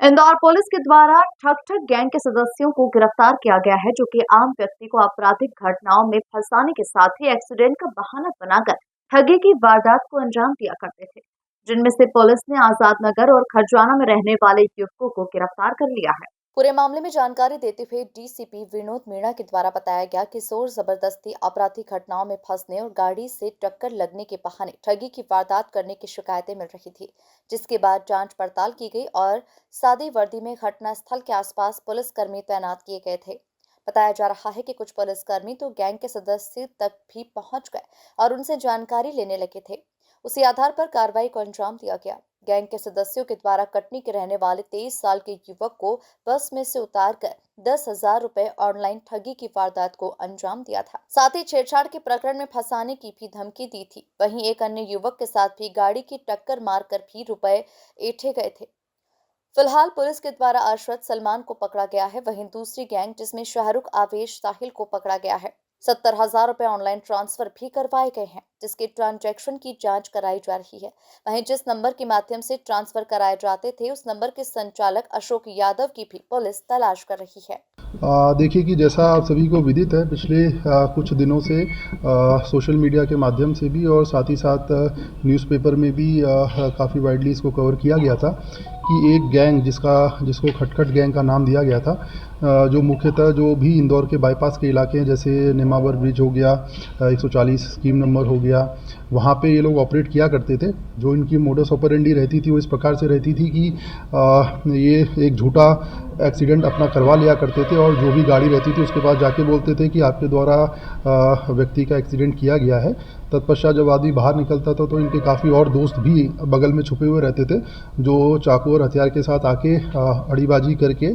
Indore police के द्वारा ठग गैंग के सदस्यों को गिरफ्तार किया गया है, जो कि आम व्यक्ति को आपराधिक घटनाओं में फंसाने के साथ ही एक्सीडेंट का बहाना बनाकर ठगी की वारदात को अंजाम दिया करते थे, जिनमें से पुलिस ने आजाद नगर और खरजाना में रहने वाले युवकों को गिरफ्तार कर लिया है। पूरे मामले में जानकारी देते हुए डीसीपी विनोद मीणा के द्वारा बताया गया कि जोर जबरदस्ती आपराधिक घटनाओं में फंसने और गाड़ी से टक्कर लगने के बहाने ठगी की वारदात करने की शिकायतें मिल रही थी, जिसके बाद जांच पड़ताल की गई और सादी वर्दी में घटनास्थल के आसपास पुलिसकर्मी तैनात किए गए थे। बताया जा रहा है कि कुछ पुलिसकर्मी तो गैंग के सदस्य तक भी पहुंच गए और उनसे जानकारी लेने लगे थे। उसी आधार पर कार्रवाई को अंजाम दिया गया। गैंग के सदस्यों के द्वारा कटनी के रहने वाले 23 साल के युवक को बस में से उतारकर 10,000 रुपए ऑनलाइन ठगी की वारदात को अंजाम दिया था। साथ ही छेड़छाड़ के प्रकरण में फंसाने की भी धमकी दी थी। वहीं एक अन्य युवक के साथ भी गाड़ी की टक्कर मारकर भी रुपए ऐंठे गए थे। फिलहाल पुलिस के द्वारा अरशद सलमान को पकड़ा गया है। वहीं दूसरी गैंग जिसमें शाहरुख आवेश साहिल को पकड़ा गया है। 70,000 रुपए ऑनलाइन ट्रांसफर भी करवाए गए हैं, जिसके ट्रांजैक्शन की जांच कराई जा रही है। वहीं जिस नंबर के माध्यम से ट्रांसफर कराए जाते थे, उस नंबर के संचालक अशोक यादव की भी पुलिस तलाश कर रही है। देखिए कि जैसा आप सभी को विदित है, पिछले कुछ दिनों से सोशल मीडिया के माध्यम से भी और साथ ही साथ न्यूज़पेपर में भी काफ़ी वाइडली इसको कवर किया गया था कि एक गैंग जिसको खटखट गैंग का नाम दिया गया था, जो मुख्यतः जो भी इंदौर के बाईपास के इलाके हैं, जैसे नेमावर ब्रिज हो गया, 140 स्कीम नंबर हो गया, वहाँ पे ये लोग ऑपरेट किया करते थे। जो इनकी मोडस ऑपरेंडी रहती थी वो इस प्रकार से रहती थी कि ये एक झूठा एक्सीडेंट अपना करवा लिया करते थे और जो भी गाड़ी रहती थी उसके पास जाके बोलते थे कि आपके द्वारा व्यक्ति का एक्सीडेंट किया गया है। तत्पश्चात जब आदमी बाहर निकलता था तो इनके काफ़ी और दोस्त भी बगल में छुपे हुए रहते थे, जो चाकू और हथियार के साथ आके अड़ीबाजी करके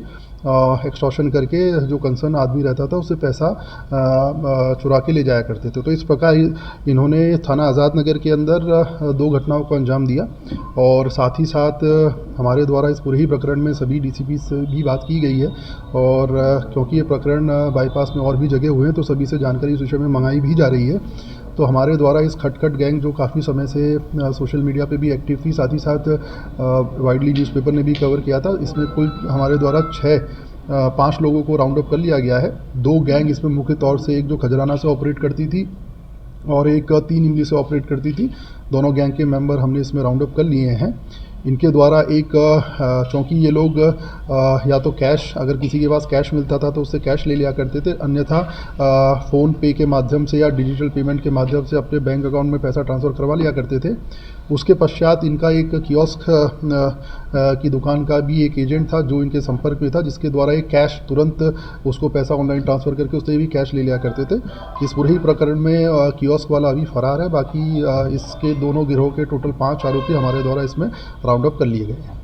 एक्सटॉर्शन करके जो कंसर्न आदमी रहता था उससे पैसा चुरा के ले जाया करते थे। तो इस प्रकार इन्होंने थाना आज़ाद नगर के अंदर 2 घटनाओं को अंजाम दिया और साथ ही साथ हमारे द्वारा इस पूरे ही प्रकरण में सभी डीसीपी से भी बात की गई है और क्योंकि ये प्रकरण बाईपास में और भी जगह हुए हैं तो सभी से जानकारी इस विषय में मंगाई भी जा रही है। तो हमारे द्वारा इस खटखट गैंग जो काफ़ी समय से सोशल मीडिया पे भी एक्टिव थी, साथ ही साथ वाइडली न्यूज़पेपर ने भी कवर किया था, इसमें कुल हमारे द्वारा 5 लोगों को राउंड अप कर लिया गया है। 2 गैंग इसमें मुख्य तौर से, एक जो खजराना से ऑपरेट करती थी और एक 3 इमली से ऑपरेट करती थी। दोनों गैंग के मेंबर हमने इसमें राउंड अप कर लिए हैं। इनके द्वारा एक चूँकि ये लोग या तो कैश, अगर किसी के पास कैश मिलता था तो उससे कैश ले लिया करते थे, अन्यथा फ़ोन पे के माध्यम से या डिजिटल पेमेंट के माध्यम से अपने बैंक अकाउंट में पैसा ट्रांसफ़र करवा लिया करते थे। उसके पश्चात इनका एक कियोस्क की दुकान का भी एक एजेंट था जो इनके संपर्क में था, जिसके द्वारा एक कैश तुरंत उसको पैसा ऑनलाइन ट्रांसफ़र करके उससे भी कैश ले लिया करते थे। इस पूरे ही प्रकरण में कियोस्क वाला अभी फरार है। बाकी इसके दोनों गिरोह के टोटल 5 आरोपी हमारे द्वारा इसमें राउंड अप कर लिए गए हैं।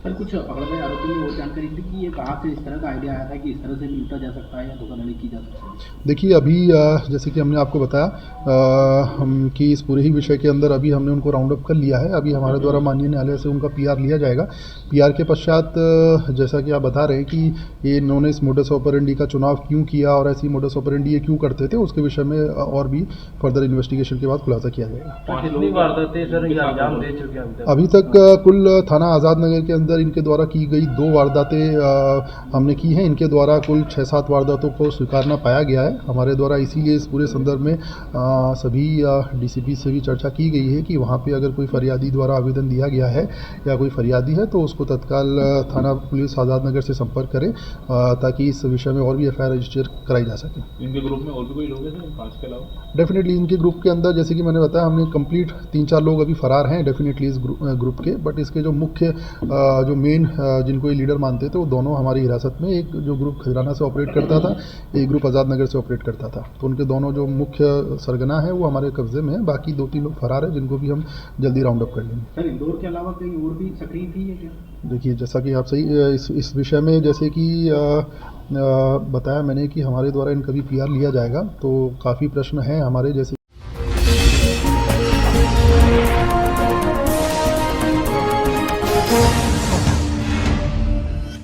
सर, कुछ पकड़े गए आरोपी ने वो जानकारी दी कि ये कहाँ से इस तरह का आइडिया आया था कि इस तरह से लूटा जा सकता है या धोखाधड़ी की जा सकती है? देखिए, अभी जैसे कि हमने आपको बताया कि इस पूरे ही विषय के अंदर अभी हमने उनको राउंड अप कर लिया है। अभी हमारे द्वारा माननीय न्यायालय से उनका पीआर लिया जाएगा। पीआर के पश्चात जैसा कि आप बता रहे हैं कि ये इन्होंने इस मोडस ऑपरेंडी का चुनाव क्यों किया और ऐसी मोडस ऑपरेंडी ये क्यों करते थे, उसके विषय में और भी फर्दर इन्वेस्टिगेशन के बाद खुलासा किया जाएगा। कितनी वारदातें सर ये अंजाम दे चुके हैं अभी तक कुल थाना आज़ाद नगर के अंदर इनके द्वारा की गई 2 वारदातें हमने की हैं। इनके द्वारा कुल 6-7 वारदातों को स्वीकारना पाया गया है हमारे द्वारा। इसीलिए इस पूरे संदर्भ में सभी डीसीपी से भी चर्चा की गई है कि वहाँ पे अगर कोई फरियादी द्वारा आवेदन दिया गया है या कोई फरियादी है तो उसको तत्काल थाना पुलिस आज़ाद नगर से संपर्क करें ताकि इस विषय में और भी एफआईआर रजिस्टर कराई जा सके। इनके ग्रुप में और भी कोई लोग हैं पाँच के अलावा? डेफिनेटली इनके ग्रुप के अंदर, जैसे कि मैंने बताया, हमने कंप्लीट 3-4 लोग अभी फरार हैं डेफिनेटली इस ग्रुप के। बट इसके जो मुख्य जो मेन जिनको ये लीडर मानते थे वो दोनों हमारी हिरासत में, एक जो ग्रुप खजराना से ऑपरेट करता था, एक ग्रुप आज़ाद नगर से ऑपरेट करता था। तो उनके दोनों जो मुख्य सरगना है वो हमारे कब्जे में है। बाकी 2-3 लोग फरार है जिनको भी हम जल्दी राउंड अप कर लेंगे। सर, इंदौर के अलावा कहीं और भी सक्रिय थी है क्या? देखिए, जैसा कि आप सही इस विषय में जैसे कि बताया मैंने कि हमारे द्वारा इनका भी पीआर लिया जाएगा, तो काफ़ी प्रश्न हैं हमारे, जैसे